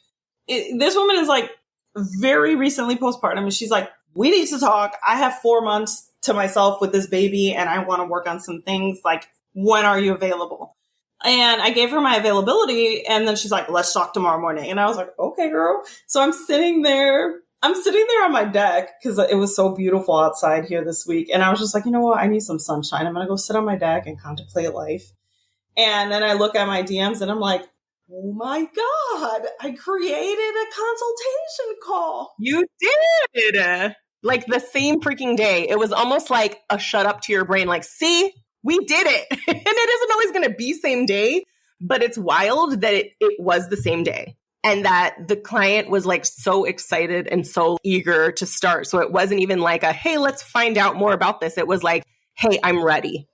This woman is like very recently postpartum. And she's like, we need to talk. I have 4 months to myself with this baby and I want to work on some things. Like, when are you available? And I gave her my availability. And then she's like, let's talk tomorrow morning. And I was like, okay, girl. So I'm sitting there on my deck because it was so beautiful outside here this week. And I was just like, you know what? I need some sunshine. I'm going to go sit on my deck and contemplate life. And then I look at my DMs and I'm like, oh my God, I created a consultation call. You did. Like the same freaking day. It was almost like a shut up to your brain. Like, see, we did it. And it isn't always going to be same day, but it's wild that it was the same day. And that the client was like so excited and so eager to start. So it wasn't even like hey, let's find out more about this. It was like, hey, I'm ready.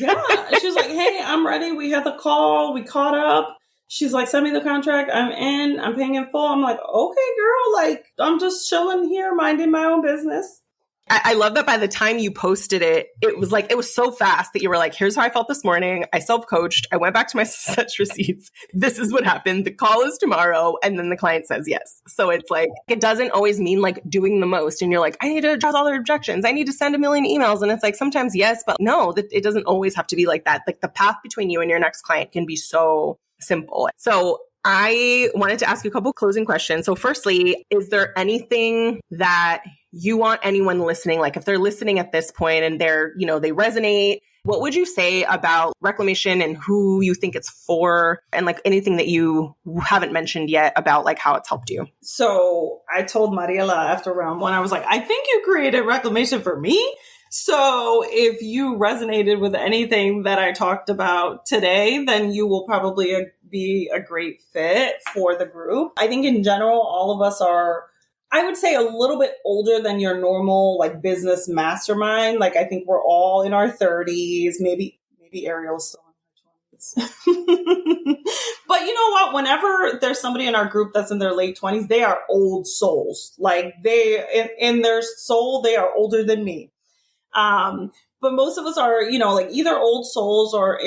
Yeah. She was like, hey, I'm ready. We had the call. We caught up. She's like, send me the contract. I'm in. I'm paying in full. I'm like, okay, girl. Like, I'm just chilling here, minding my own business. I love that by the time you posted it, it was so fast that you were like, here's how I felt this morning. I self-coached. I went back to my success receipts. This is what happened. The call is tomorrow. And then the client says yes. So it's like, it doesn't always mean like doing the most. And you're like, I need to address all their objections. I need to send a million emails. And it's like, sometimes yes, but no, that it doesn't always have to be like that. Like the path between you and your next client can be so simple. So I wanted to ask you a couple closing questions. So firstly, is there anything that you want anyone listening, like if they're listening at this point and they're, they resonate, what would you say about reclamation and who you think it's for, and like anything that you haven't mentioned yet about like how it's helped you? So I told Mariela after round 1, I was like, I think you created reclamation for me. So if you resonated with anything that I talked about today, then you will probably be a great fit for the group. I think in general, all of us are, I would say, a little bit older than your normal like business mastermind. Like I think we're all in our 30s, maybe Ariel's still in her But you know what? Whenever there's somebody in our group that's in their late 20s, they are old souls. Like in their soul, they are older than me. But most of us are, like either old souls or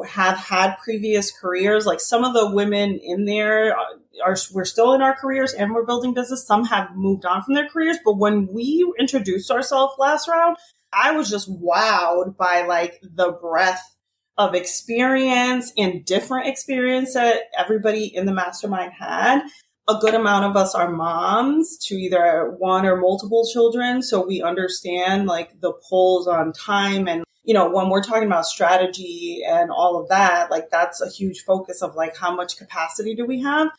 have had previous careers. Like some of the women in there we're still in our careers and we're building business. Some have moved on from their careers. But when we introduced ourselves last round, I was just wowed by like the breadth of experience and different experience that everybody in the mastermind had. A good amount of us are moms to either one or multiple children. So we understand like the pulls on time. And, when we're talking about strategy and all of that, like that's a huge focus of like how much capacity do we have?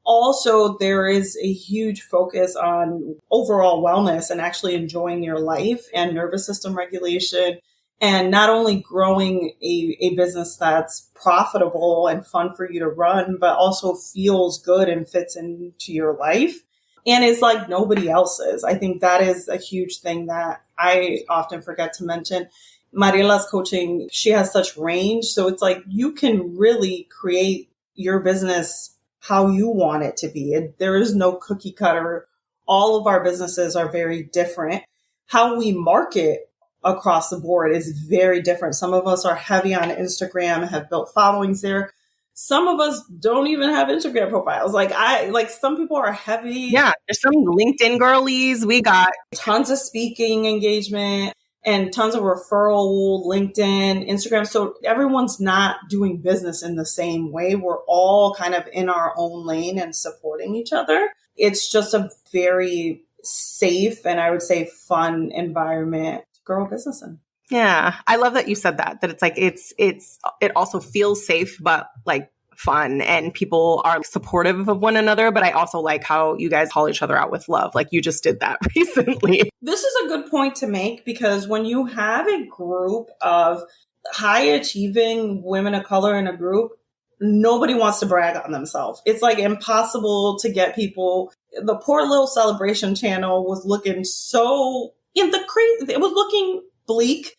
Also, there is a huge focus on overall wellness and actually enjoying your life and nervous system regulation. And not only growing a business that's profitable and fun for you to run, but also feels good and fits into your life and is like nobody else's. I think that is a huge thing that I often forget to mention. Mariela's coaching, she has such range. So it's like you can really create your business how you want it to be. There is no cookie cutter. All of our businesses are very different. How we market across the board is very different. Some of us are heavy on Instagram, have built followings there. Some of us don't even have Instagram profiles. Like some people are heavy. Yeah, there's some LinkedIn girlies. We got tons of speaking engagement and tons of referral, LinkedIn, Instagram. So everyone's not doing business in the same way. We're all kind of in our own lane and supporting each other. It's just a very safe and I would say fun environment grow a business in. Yeah. I love that you said that it's like, it also feels safe, but like fun and people are supportive of one another. But I also like how you guys call each other out with love. Like you just did that recently. This is a good point to make because when you have a group of high achieving women of color in a group, nobody wants to brag on themselves. It's like impossible to get people. The poor little celebration channel was looking so it was looking bleak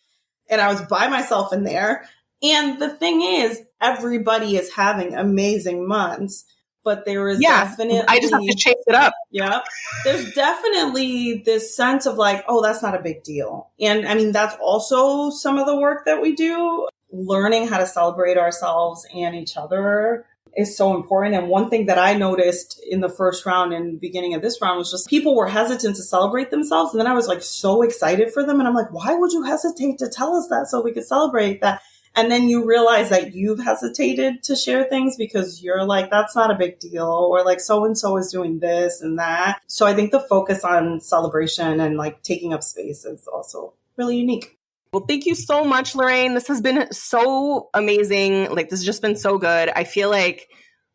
and I was by myself in there. And the thing is, everybody is having amazing months, but there is definitely, I just have to chase it up. Yeah. There's definitely this sense of like, oh, that's not a big deal. And I mean, that's also some of the work that we do. Learning how to celebrate ourselves and each other is so important. And one thing that I noticed in the first round and beginning of this round was just people were hesitant to celebrate themselves. And then I was like so excited for them. And I'm like, why would you hesitate to tell us that so we could celebrate that? And then you realize that you've hesitated to share things because you're like, that's not a big deal. Or like so-and-so is doing this and that. So I think the focus on celebration and like taking up space is also really unique. Well, thank you so much, Loraine. This has been so amazing. Like, this has just been so good. I feel like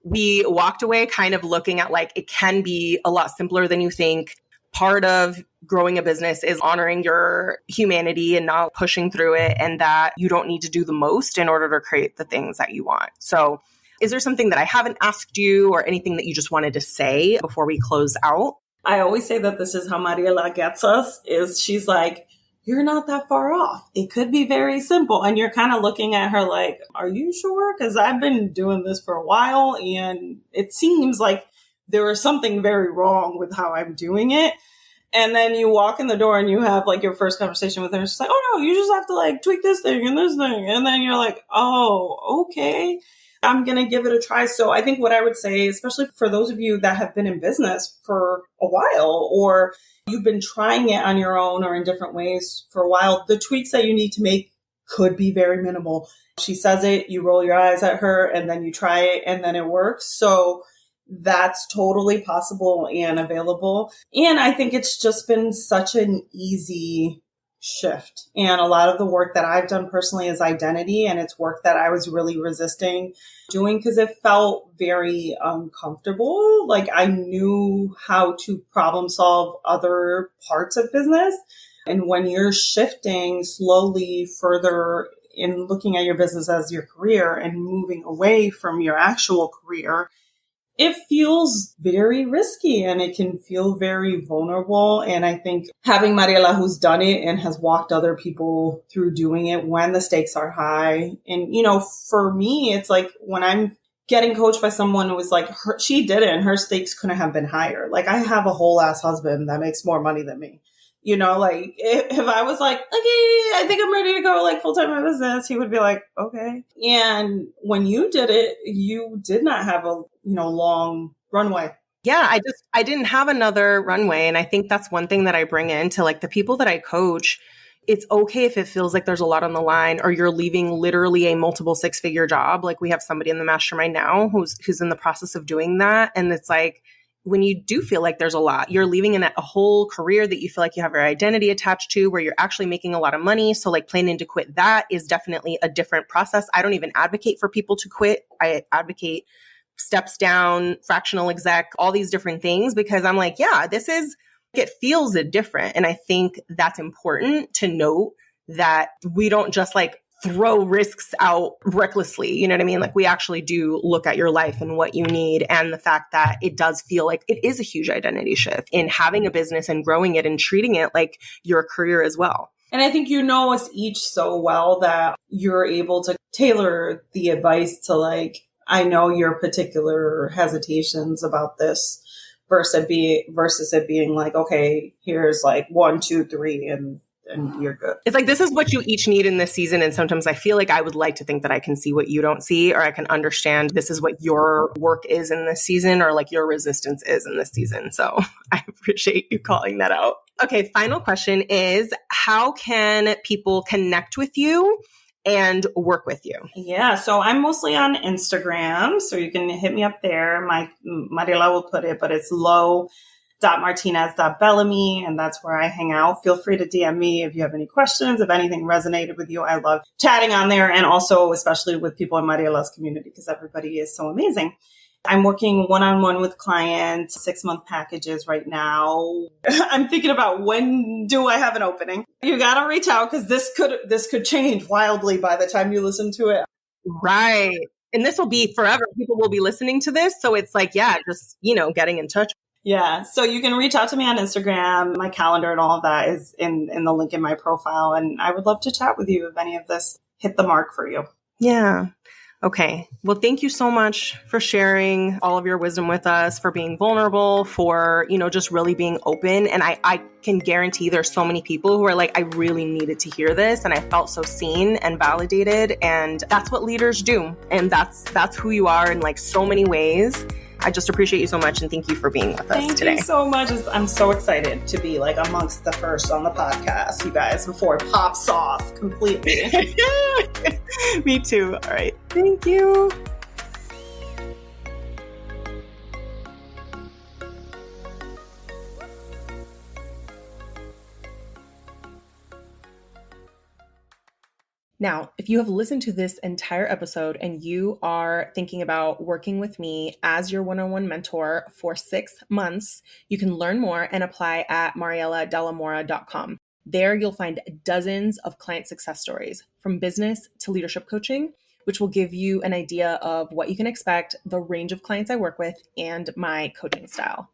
we walked away kind of looking at like, it can be a lot simpler than you think. Part of growing a business is honoring your humanity and not pushing through it, and that you don't need to do the most in order to create the things that you want. So is there something that I haven't asked you or anything that you just wanted to say before we close out? I always say that this is how Mariela gets us, is she's like, you're not that far off. It could be very simple. And you're kind of looking at her like, are you sure? Because I've been doing this for a while and it seems like there is something very wrong with how I'm doing it. And then you walk in the door and you have like your first conversation with her. She's like, oh no, you just have to like tweak this thing and this thing. And then you're like, oh, okay. I'm going to give it a try. So I think what I would say, especially for those of you that have been in business for a while, or you've been trying it on your own or in different ways for a while, the tweaks that you need to make could be very minimal. She says it, you roll your eyes at her, and then you try it, and then it works. So that's totally possible and available. And I think it's just been such an easy shift. And a lot of the work that I've done personally is identity, and it's work that I was really resisting doing because it felt very uncomfortable. Like I knew how to problem solve other parts of business. And when you're shifting slowly further in looking at your business as your career and moving away from your actual career, it feels very risky and it can feel very vulnerable. And I think having Mariela, who's done it and has walked other people through doing it when the stakes are high. And, for me, it's like when I'm getting coached by someone who was like, she did it and her stakes couldn't have been higher. Like, I have a whole ass husband that makes more money than me. Like if I was like, okay, I think I'm ready to go like full time in business, he would be like, okay. And when you did it, you did not have a, long runway. Yeah, I didn't have another runway. And I think that's one thing that I bring into like the people that I coach. It's okay if it feels like there's a lot on the line or you're leaving literally a multiple 6-figure job. Like we have somebody in the mastermind now who's in the process of doing that. And it's like, when you do feel like there's a lot, you're leaving in a whole career that you feel like you have your identity attached to, where you're actually making a lot of money. So like planning to quit that is definitely a different process. I don't even advocate for people to quit. I advocate steps down, fractional exec, all these different things, because I'm like, yeah, it feels different. And I think that's important to note that we don't just like throw risks out recklessly. You know what I mean? Like we actually do look at your life and what you need. And the fact that it does feel like it is a huge identity shift in having a business and growing it and treating it like your career as well. And I think you know us each so well that you're able to tailor the advice to like, I know your particular hesitations about this versus it being like, okay, here's like 1, 2, 3, and you're good. It's like, this is what you each need in this season. And sometimes I feel like I would like to think that I can see what you don't see, or I can understand this is what your work is in this season, or like your resistance is in this season. So I appreciate you calling that out. Okay. Final question is, how can people connect with you and work with you? Yeah. So I'm mostly on Instagram. So you can hit me up there. Mariela will put it, but it's Martinez-Bellamy, and that's where I hang out. Feel free to DM me if you have any questions, if anything resonated with you. I love chatting on there, and also especially with people in Mariela's community because everybody is so amazing. I'm working one-on-one with clients, 6-month packages right now. I'm thinking about when do I have an opening? You got to reach out because this could change wildly by the time you listen to it. Right. And this will be forever. People will be listening to this. So it's like, yeah, just, getting in touch. Yeah. So you can reach out to me on Instagram. My calendar and all of that is in the link in my profile. And I would love to chat with you if any of this hit the mark for you. Yeah. Okay. Well, thank you so much for sharing all of your wisdom with us, for being vulnerable, for, just really being open. And I can guarantee there's so many people who are like, I really needed to hear this. And I felt so seen and validated. And that's what leaders do. And that's who you are in like so many ways. I just appreciate you so much. And thank you for being with us today. Thank you so much. I'm so excited to be like amongst the first on the podcast, you guys, before it pops off completely. Me too. All right. Thank you. Now, if you have listened to this entire episode and you are thinking about working with me as your one-on-one mentor for 6 months, you can learn more and apply at marieladelamora.com. There you'll find dozens of client success stories from business to leadership coaching, which will give you an idea of what you can expect, the range of clients I work with, and my coaching style.